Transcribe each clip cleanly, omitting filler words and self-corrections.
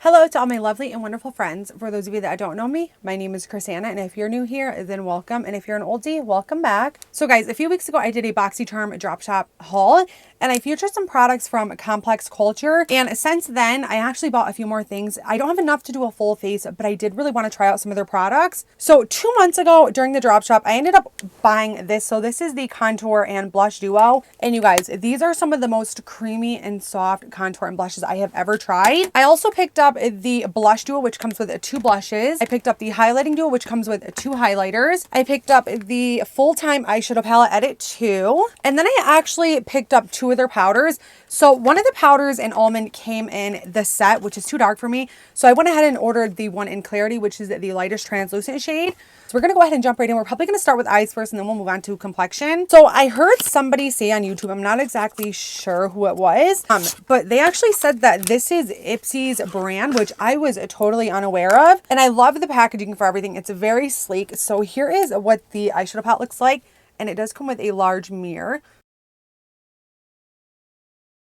Hello to all my lovely and wonderful friends. For those of you that don't know me, my name is Crissanna, and if you're new here, then welcome. And if you're an oldie, welcome back. So guys, a few weeks ago, I did a BoxyCharm drop shop haul, and I featured some products from Complex Culture. And since then, I actually bought a few more things. I don't have enough to do a full face, but I did really want to try out some of their products. So 2 months ago during the drop shop, I ended up buying this. So this is the contour and blush duo. And you guys, these are some of the most creamy and soft contour and blushes I have ever tried. I also picked up the blush duo, which comes with 2 blushes. I picked up the highlighting duo, which comes with 2 highlighters. I picked up the full-time eyeshadow palette edit 2. And then I actually picked up 2 of their powders. So one of the powders in almond came in the set, which is too dark for me. So I went ahead and ordered the one in clarity, which is the lightest translucent shade. So we're going to go ahead and jump right in. We're probably going to start with eyes first, and then we'll move on to complexion. So I heard somebody say on YouTube, I'm not exactly sure who it was, but they actually said that this is Ipsy's brand, which I was totally unaware of. And I love the packaging for everything. It's very sleek. So here is what the eyeshadow palette looks like. And it does come with a large mirror.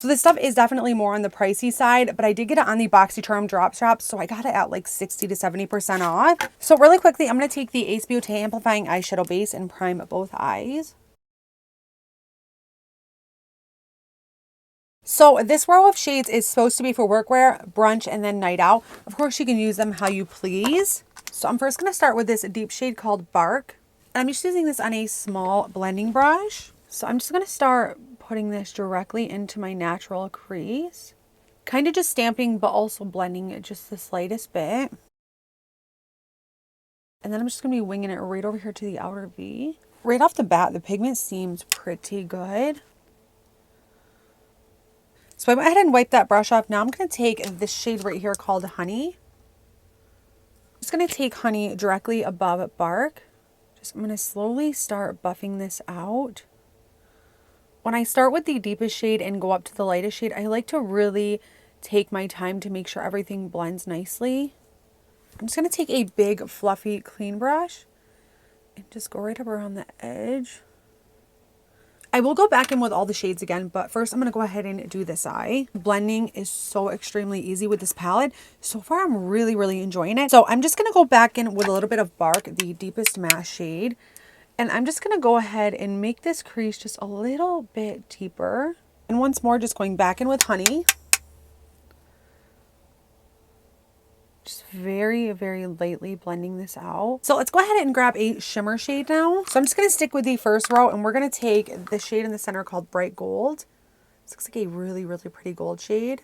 So this stuff is definitely more on the pricey side, but I did get it on the BoxyCharm drop shop, so I got it at like 60 to 70% off. So really quickly, I'm going to take the Ace Beauté Amplifying Eyeshadow Base and prime both eyes. So this row of shades is supposed to be for workwear, brunch, and then night out. Of course, you can use them how you please. So I'm first going to start with this deep shade called Bark. And I'm just using this on a small blending brush. So I'm just going to start putting this directly into my natural crease. Kind of just stamping, but also blending it just the slightest bit. And then I'm just going to be winging it right over here to the outer V. Right off the bat, the pigment seems pretty good. So I went ahead and wiped that brush off. Now I'm going to take this shade right here called Honey. I'm just going to take Honey directly above Bark. I'm going to slowly start buffing this out. When I start with the deepest shade and go up to the lightest shade, I like to really take my time to make sure everything blends nicely. I'm just going to take a big, fluffy, clean brush and just go right up around the edge. I will go back in with all the shades again, but first I'm going to go ahead and do this eye. Blending is so extremely easy with this palette. So far, I'm really enjoying it. So I'm just going to go back in with a little bit of Bark, the deepest matte shade. And I'm just going to go ahead and make this crease just a little bit deeper. And once more, just going back in with Honey. Just very lightly blending this out. So let's go ahead and grab a shimmer shade now. So I'm just going to stick with the first row, and we're going to take the shade in the center called Bright Gold. This looks like a really pretty gold shade.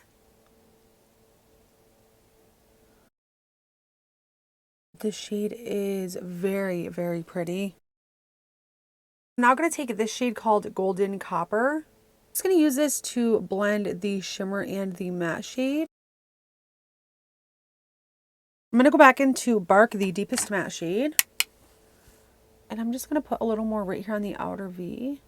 This shade is very pretty. I'm now going to take this shade called Golden Copper. I'm just going to use this to blend the shimmer and the matte shade. I'm going to go back into Bark, the deepest matte shade. And I'm just going to put a little more right here on the outer V.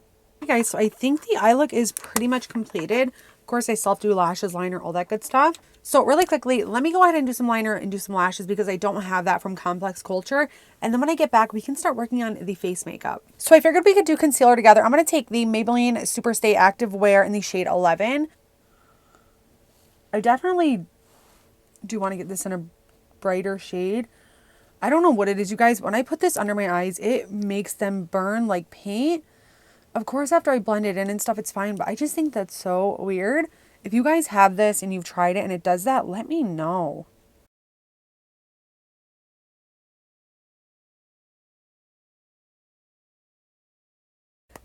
Okay guys, so I think the eye look is pretty much completed. Of course, I still have to do lashes, liner, all that good stuff. So really quickly, let me go ahead and do some liner and do some lashes because I don't have that from Complex Culture. And then when I get back, we can start working on the face makeup. So I figured we could do concealer together. I'm going to take the Maybelline Superstay Active Wear in the shade 11. I definitely do want to get this in a brighter shade. I don't know what it is, you guys. When I put this under my eyes, it makes them burn like paint. Of course, after I blend it in and stuff, it's fine, but I just think that's so weird. If you guys have this and you've tried it and it does that, let me know.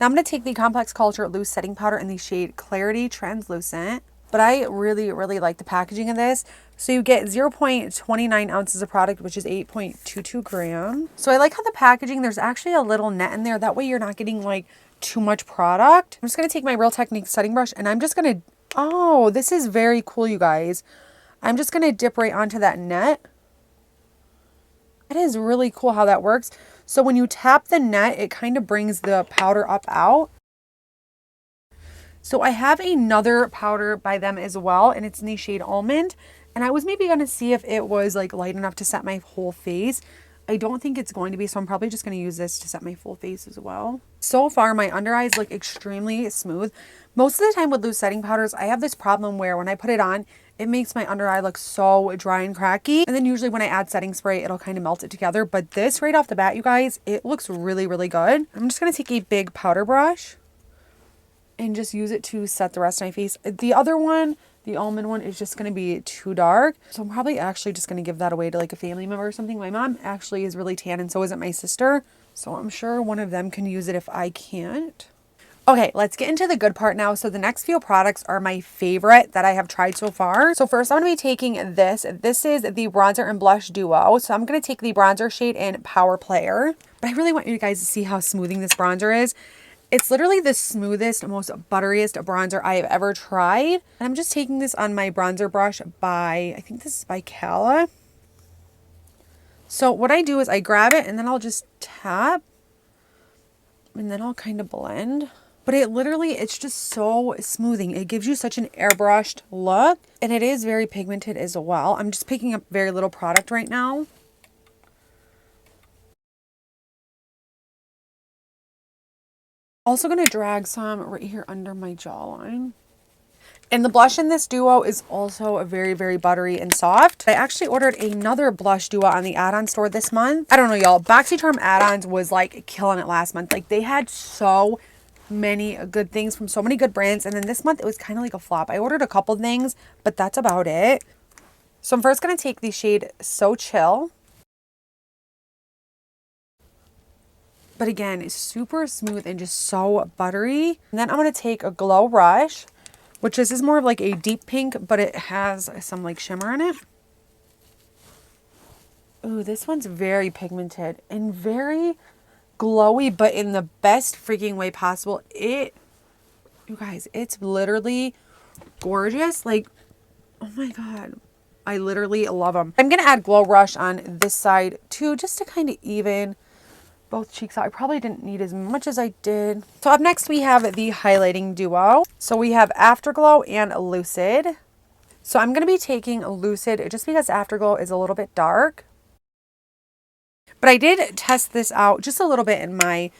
Now I'm going to take the Complex Culture Loose Setting Powder in the shade Clarity Translucent. But I really like the packaging of this. So you get 0.29 ounces of product, which is 8.22 grams. So I like how the packaging, there's actually a little net in there. That way you're not getting like too much product. I'm just going to take my Real Technique setting brush and I'm just going to, oh, this is very cool, you guys. I'm just going to dip right onto that net. It is really cool how that works. So when you tap the net, it kind of brings the powder up out. So I have another powder by them as well, and it's in the shade Almond. And I was maybe going to see if it was like light enough to set my whole face. I don't think it's going to be, so I'm probably just going to use this to set my full face as well. So far, my under eyes look extremely smooth. Most of the time with loose setting powders, I have this problem where when I put it on, it makes my under eye look so dry and cracky. And then usually when I add setting spray, it'll kind of melt it together. But this right off the bat, you guys, it looks really, really good. I'm just going to take a big powder brush and just use it to set the rest of my face. The other one, the almond one, is just going to be too dark. So I'm probably actually just going to give that away to like a family member or something. My mom actually is really tan and so isn't my sister. So I'm sure one of them can use it if I can't. Okay, let's get into the good part now. So the next few products are my favorite that I have tried so far. So first I'm going to be taking this. This is the bronzer and blush duo. So I'm going to take the bronzer shade in Power Player. But I really want you guys to see how smoothing this bronzer is. It's literally the smoothest, most butteriest bronzer I have ever tried. And I'm just taking this on my bronzer brush by, I think this is by Cala. So what I do is I grab it and then I'll just tap. And then I'll kind of blend. But it literally, it's just so smoothing. It gives you such an airbrushed look. And it is very pigmented as well. I'm just picking up very little product right now. Also going to drag some right here under my jawline. And the blush in this duo is also very, very buttery and soft. I actually ordered another blush duo on the add-on store this month. I don't know, y'all. BoxyCharm add-ons was like killing it last month. Like they had so many good things from so many good brands. And then this month it was kind of like a flop. I ordered a couple things, but that's about it. So I'm first going to take the shade So Chill. But again, it's super smooth and just so buttery. And then I'm going to take a Glow Rush, which this is more of like a deep pink, but it has some like shimmer in it. Ooh, this one's very pigmented and very glowy, but in the best freaking way possible. You guys, it's literally gorgeous. Like, oh my God. I literally love them. I'm going to add Glow Rush on this side too, just to kind of even both cheeks out. I probably didn't need as much as I did. So up next we have the highlighting duo. So we have Afterglow and Lucid. So I'm going to be taking Lucid just because Afterglow is a little bit dark. But I did test this out just a little bit in my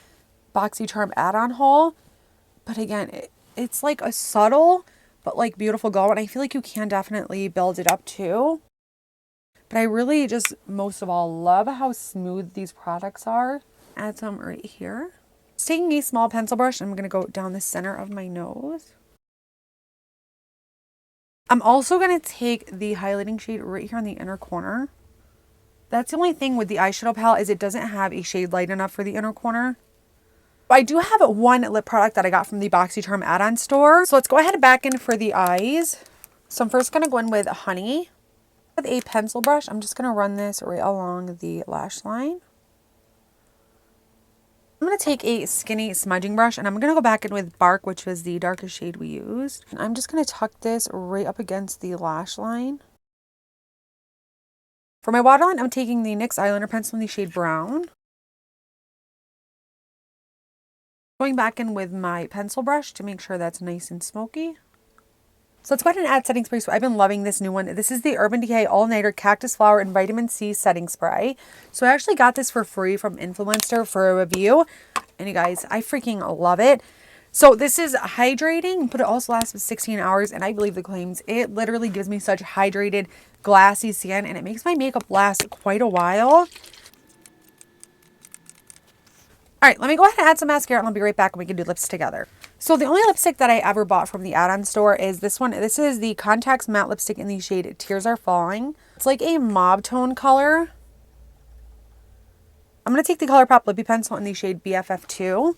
BoxyCharm add-on haul. But again, it's like a subtle but like beautiful glow. And I feel like you can definitely build it up too. But I really just most of all love how smooth these products are. Add some right here. Just taking a small pencil brush, I'm going to go down the center of my nose. I'm also going to take the highlighting shade right here on the inner corner. That's the only thing with the eyeshadow palette is it doesn't have a shade light enough for the inner corner. I do have one lip product that I got from the BoxyCharm add-on store. So let's go ahead and back in for the eyes. So I'm first going to go in with Honey. With a pencil brush, I'm just going to run this right along the lash line. I'm going to take a skinny smudging brush and I'm going to go back in with Bark, which was the darkest shade we used. And I'm just going to tuck this right up against the lash line. For my waterline, I'm taking the NYX eyeliner pencil in the shade Brown. Going back in with my pencil brush to make sure that's nice and smoky. So let's go ahead and add setting spray. So I've been loving this new one. This is the Urban Decay All-Nighter Cactus Flower and Vitamin C Setting Spray. So I actually got this for free from Influencer for a review. And you guys, I freaking love it. So this is hydrating, but it also lasts for 16 hours. And I believe the claims. It literally gives me such hydrated, glassy skin. And it makes my makeup last quite a while. All right, let me go ahead and add some mascara and I'll be right back and we can do lips together. So the only lipstick that I ever bought from the add-on store is this one. This is the Contacts Matte Lipstick in the shade Tears Are Falling. It's like a mauve tone color. I'm going to take the ColourPop Lippy Pencil in the shade BFF2.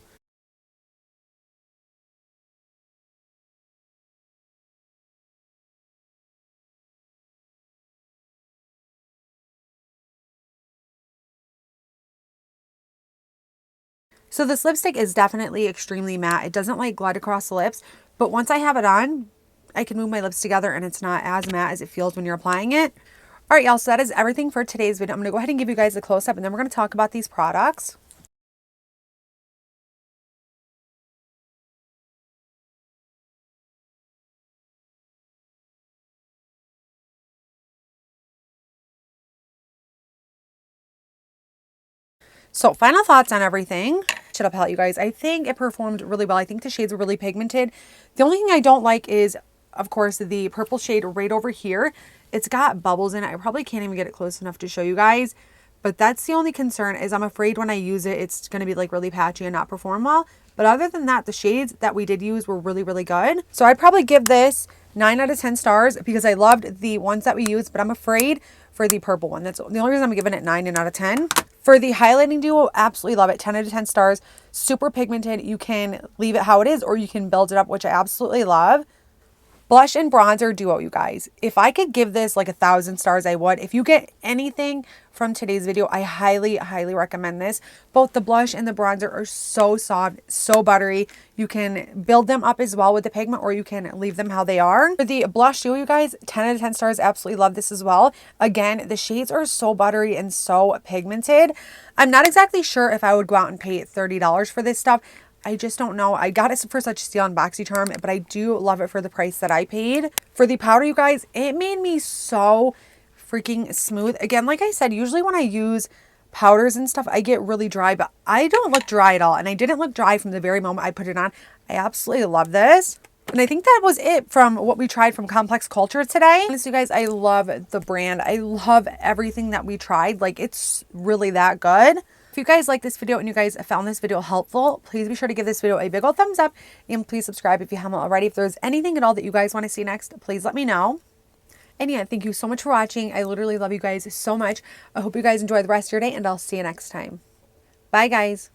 So this lipstick is definitely extremely matte. It doesn't like glide across the lips, but once I have it on, I can move my lips together and it's not as matte as it feels when you're applying it. All right, y'all, so that is everything for today's video. I'm gonna go ahead and give you guys a close-up and then we're gonna talk about these products. So final thoughts on everything. Eyeshadow palette, you guys. I think it performed really well. I think the shades were really pigmented. The only thing I don't like is of course, the purple shade right over here. It's got bubbles in it. I probably can't even get it close enough to show you guys. But that's the only concern, is I'm afraid when I use it, it's going to be like really patchy and not perform well. But other than that, the shades that we did use were really, really good. So I'd probably give this 9 out of 10 stars because I loved the ones that we used, but I'm afraid for the purple one. That's the only reason I'm giving it 9 out of 10. For the highlighting duo, absolutely love it. 10 out of 10 stars. Super pigmented. You can leave it how it is or you can build it up, which I absolutely love. Blush and bronzer duo, you guys. If I could give this like 1,000 stars, I would. If you get anything from today's video, I highly, highly recommend this. Both the blush and the bronzer are so soft, so buttery. You can build them up as well with the pigment, or you can leave them how they are. For the blush duo, you guys, 10 out of 10 stars. Absolutely love this as well. Again, the shades are so buttery and so pigmented. I'm not exactly sure if I would go out and pay $30 for this stuff. I just don't know. I got it for such a steal on BoxyCharm, but I do love it for the price that I paid. For the powder, you guys, it made me so freaking smooth. Again, like I said, usually when I use powders and stuff, I get really dry, but I don't look dry at all. And I didn't look dry from the very moment I put it on. I absolutely love this. And I think that was it from what we tried from Complex Culture today. Honestly, you guys, I love the brand. I love everything that we tried. Like, it's really that good. If you guys like this video and you guys found this video helpful, please be sure to give this video a big old thumbs up and please subscribe if you haven't already. If there's anything at all that you guys want to see next, please let me know. And yeah, thank you so much for watching. I literally love you guys so much. I hope you guys enjoy the rest of your day and I'll see you next time. Bye, guys.